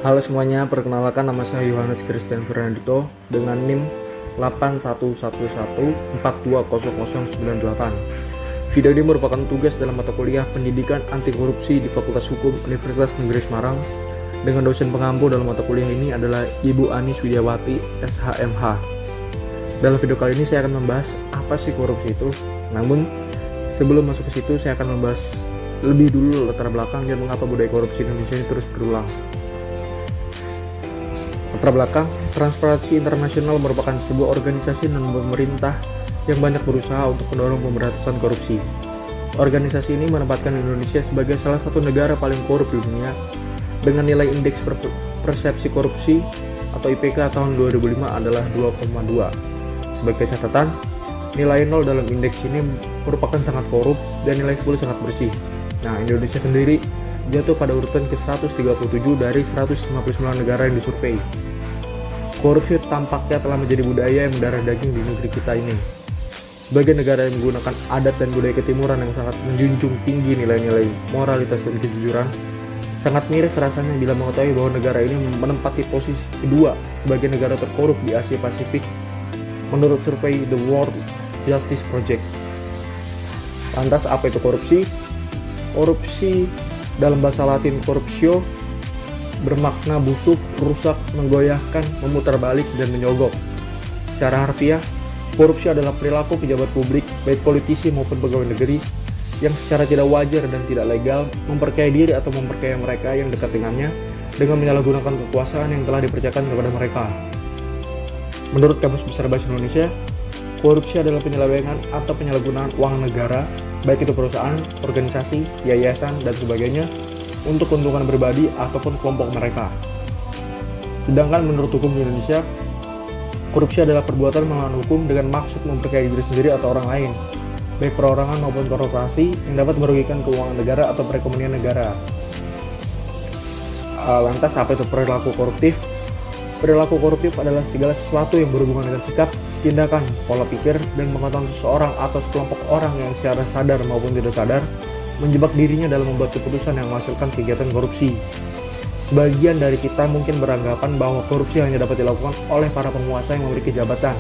Halo semuanya, perkenalkan nama saya Yohanes Christian Fernandito dengan NIM 8111420098. Video ini merupakan tugas dalam mata kuliah Pendidikan Anti Korupsi di Fakultas Hukum Universitas Negeri Semarang. Dengan dosen pengampu dalam mata kuliah ini adalah Ibu Anis Widiawati, SHMH. Dalam video kali ini saya akan membahas apa sih korupsi itu. Namun sebelum masuk ke situ, saya akan membahas lebih dulu latar belakang dan mengapa budaya korupsi Indonesia ini terus berulang. Latar belakang, Transparansi Internasional merupakan sebuah organisasi non-pemerintah yang banyak berusaha untuk mendorong pemberantasan korupsi. Organisasi ini menempatkan Indonesia sebagai salah satu negara paling korup di dunia dengan nilai indeks persepsi korupsi atau IPK tahun 2005 adalah 2,2. Sebagai catatan, nilai 0 dalam indeks ini merupakan sangat korup dan nilai 10 sangat bersih. Nah, Indonesia sendiri jatuh pada urutan ke-137 dari 159 negara yang disurvei. Korupsi tampaknya telah menjadi budaya yang mendarah daging di negeri kita ini. Sebagai negara yang menggunakan adat dan budaya ketimuran yang sangat menjunjung tinggi nilai-nilai moralitas dan kejujuran, sangat miris rasanya bila mengetahui bahwa negara ini menempati posisi kedua sebagai negara terkorup di Asia Pasifik menurut survei The World Justice Project. Lantas apa itu korupsi? Korupsi dalam bahasa Latin corruptio bermakna busuk, rusak, menggoyahkan, memutar balik, dan menyogok. Secara harfiah, korupsi adalah perilaku pejabat publik, baik politisi maupun pegawai negeri, yang secara tidak wajar dan tidak legal memperkaya diri atau memperkaya mereka yang dekat dengannya dengan menyalahgunakan kekuasaan yang telah dipercayakan kepada mereka. Menurut Kamus Besar Bahasa Indonesia, korupsi adalah penyelewengan atau penyalahgunaan uang negara, baik itu perusahaan, organisasi, yayasan, dan sebagainya, untuk keuntungan pribadi ataupun kelompok mereka. Sedangkan menurut hukum di Indonesia, korupsi adalah perbuatan melawan hukum dengan maksud memperkaya diri sendiri atau orang lain, baik perorangan maupun korporasi yang dapat merugikan keuangan negara atau perekonomian negara. Lantas apa itu perilaku koruptif? Perilaku koruptif adalah segala sesuatu yang berhubungan dengan sikap, tindakan, pola pikir, dan pengetahuan seseorang atau sekelompok orang yang secara sadar maupun tidak sadar menjebak dirinya dalam membuat keputusan yang menghasilkan kegiatan korupsi. Sebagian dari kita mungkin beranggapan bahwa korupsi hanya dapat dilakukan oleh para penguasa yang memiliki jabatan.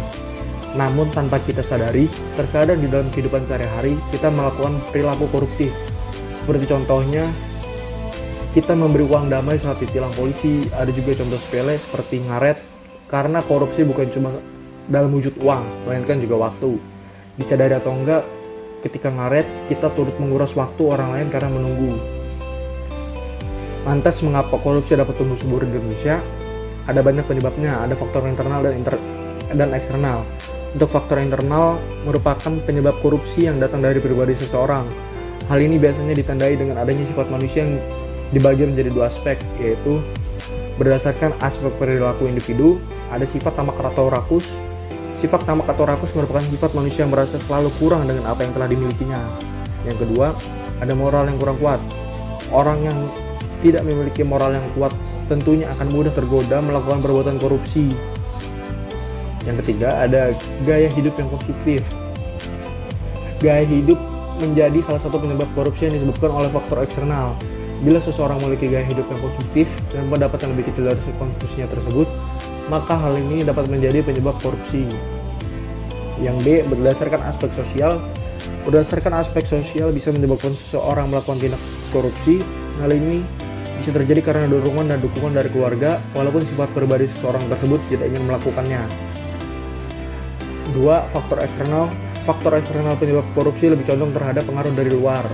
Namun tanpa kita sadari, terkadang di dalam kehidupan sehari-hari kita melakukan perilaku koruptif. Seperti contohnya, kita memberi uang damai saat ditilang polisi. Ada juga contoh sepele seperti ngaret, karena korupsi bukan cuma dalam wujud uang, melainkan juga waktu. Disadari atau enggak, ketika ngaret, kita turut menguras waktu orang lain karena menunggu. Lantas mengapa korupsi dapat tumbuh subur di Indonesia? Ada banyak penyebabnya, ada faktor internal dan eksternal. Untuk faktor internal merupakan penyebab korupsi yang datang dari pribadi seseorang. Hal ini biasanya ditandai dengan adanya sifat manusia yang dibagi menjadi dua aspek, yaitu berdasarkan aspek perilaku individu, ada sifat tamak atau rakus. Sifat tamak atau rakus merupakan sifat manusia yang merasa selalu kurang dengan apa yang telah dimilikinya. Yang kedua, ada moral yang kurang kuat. Orang yang tidak memiliki moral yang kuat tentunya akan mudah tergoda melakukan perbuatan korupsi. Yang ketiga, ada gaya hidup yang konsumtif. Gaya hidup menjadi salah satu penyebab korupsi yang disebabkan oleh faktor eksternal. Bila seseorang memiliki gaya hidup yang konsumtif dan pendapat yang lebih kecil dari konsumsinya tersebut, maka hal ini dapat menjadi penyebab korupsi. Yang D, berdasarkan aspek sosial. Berdasarkan aspek sosial bisa menyebabkan seseorang melakukan tindak korupsi. Hal ini bisa terjadi karena dorongan dan dukungan dari keluarga, walaupun sifat pribadi seseorang tersebut tidak ingin melakukannya. 2. Faktor eksternal. Faktor eksternal penyebab korupsi lebih condong terhadap pengaruh dari luar,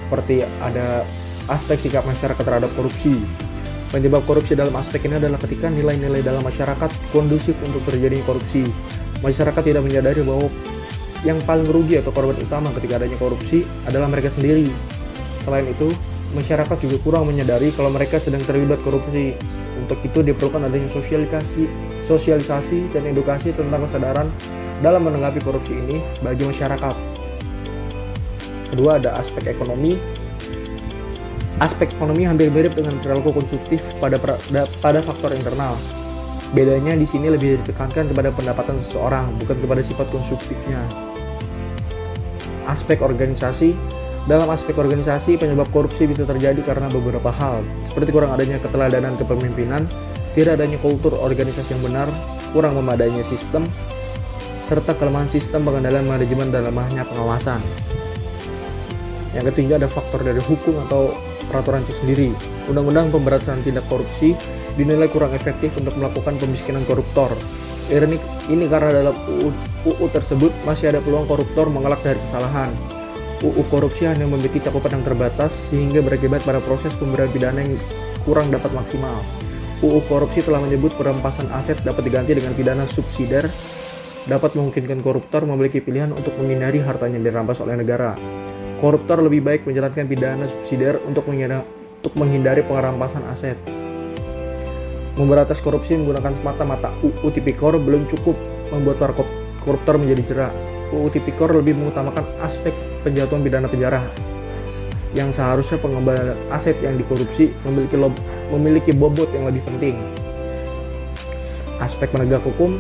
seperti ada aspek sikap masyarakat terhadap korupsi. Penyebab korupsi dalam aspek ini adalah ketika nilai-nilai dalam masyarakat kondusif untuk terjadinya korupsi. Masyarakat tidak menyadari bahwa yang paling rugi atau korban utama ketika adanya korupsi adalah mereka sendiri. Selain itu, masyarakat juga kurang menyadari kalau mereka sedang terlibat korupsi. Untuk itu diperlukan adanya sosialisasi dan edukasi tentang kesadaran dalam menanggapi korupsi ini bagi masyarakat. Kedua, ada aspek ekonomi. Aspek ekonomi hampir mirip dengan perilaku konsumtif pada faktor internal. Bedanya di sini lebih ditekankan kepada pendapatan seseorang, bukan kepada sifat konsumtifnya. Aspek organisasi. Dalam aspek organisasi, penyebab korupsi bisa terjadi karena beberapa hal, seperti kurang adanya keteladanan kepemimpinan, tidak adanya kultur organisasi yang benar, kurang memadainya sistem, serta kelemahan sistem pengendalian manajemen dan lemahnya pengawasan. Yang ketiga, ada faktor dari hukum atau peraturan itu sendiri. Undang-undang Pemberantasan Tindak Korupsi dinilai kurang efektif untuk melakukan pemiskinan koruptor. Ini karena dalam UU tersebut masih ada peluang koruptor mengelak dari kesalahan. UU korupsi hanya memiliki cakupan yang terbatas sehingga berakibat pada proses pemberian pidana yang kurang dapat maksimal. UU korupsi telah menyebut perampasan aset dapat diganti dengan pidana subsidiar, dapat memungkinkan koruptor memiliki pilihan untuk menghindari hartanya dirampas oleh negara. Koruptor lebih baik menjalankan pidana subsidiar untuk menghindari perampasan aset. Memberantas korupsi menggunakan semata-mata UU Tipikor belum cukup membuat para koruptor menjadi jera. UU Tipikor lebih mengutamakan aspek penjatuhan pidana penjara, yang seharusnya pengembalian aset yang dikorupsi memiliki bobot yang lebih penting. Aspek penegak hukum,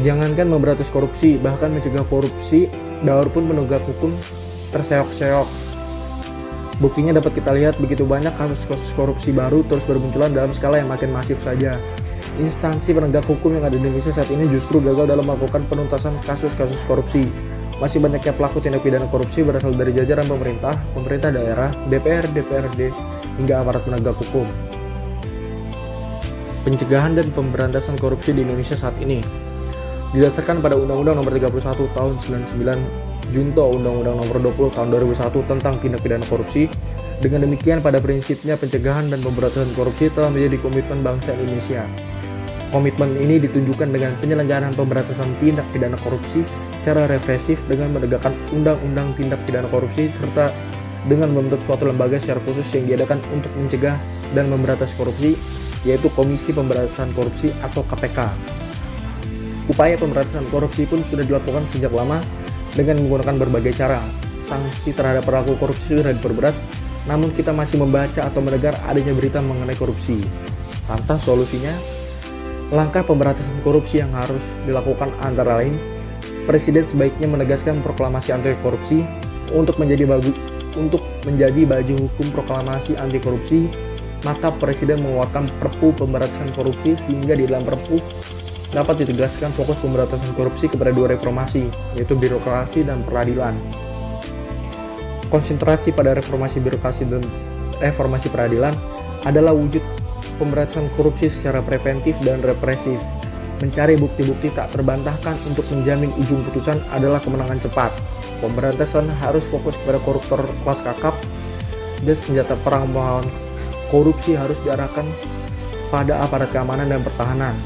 jangankan memberantas korupsi, bahkan mencegah korupsi, daur pun penegak hukum terseok-seok. Buktinya dapat kita lihat begitu banyak kasus-kasus korupsi baru terus bermunculan dalam skala yang makin masif saja. Instansi penegak hukum yang ada di Indonesia saat ini justru gagal dalam melakukan penuntasan kasus-kasus korupsi. Masih banyaknya pelaku tindak pidana korupsi berasal dari jajaran pemerintah, pemerintah daerah, DPR, DPRD, hingga aparat penegak hukum. Pencegahan dan pemberantasan korupsi di Indonesia saat ini didasarkan pada Undang-Undang Nomor 31 Tahun 99, Junto Undang-Undang Nomor 20 Tahun 2001 tentang tindak pidana korupsi. Dengan demikian, pada prinsipnya pencegahan dan pemberantasan korupsi telah menjadi komitmen bangsa Indonesia. Komitmen ini ditunjukkan dengan penyelenggaraan pemberantasan tindak pidana korupsi secara represif dengan menegakkan undang-undang tindak pidana korupsi serta dengan membentuk suatu lembaga secara khusus yang diadakan untuk mencegah dan memberantas korupsi, yaitu Komisi Pemberantasan Korupsi atau KPK. Upaya pemberantasan korupsi pun sudah dilakukan sejak lama dengan menggunakan berbagai cara. Sanksi terhadap pelaku korupsi sudah diperberat, namun kita masih membaca atau mendengar adanya berita mengenai korupsi. Lantas solusinya? Langkah pemberantasan korupsi yang harus dilakukan antara lain, Presiden sebaiknya menegaskan proklamasi anti korupsi untuk menjadi baju hukum proklamasi anti korupsi. Maka Presiden mengeluarkan Perpu Pemberantasan Korupsi sehingga di dalam Perpu dapat ditegaskan fokus pemberantasan korupsi kepada dua reformasi, yaitu birokrasi dan peradilan. Konsentrasi pada reformasi birokrasi dan reformasi peradilan adalah wujud pemberantasan korupsi secara preventif dan represif. Mencari bukti-bukti tak terbantahkan untuk menjamin ujung putusan adalah kemenangan cepat. Pemberantasan harus fokus kepada koruptor kelas kakap, dan senjata perang melawan korupsi harus diarahkan pada aparat keamanan dan pertahanan.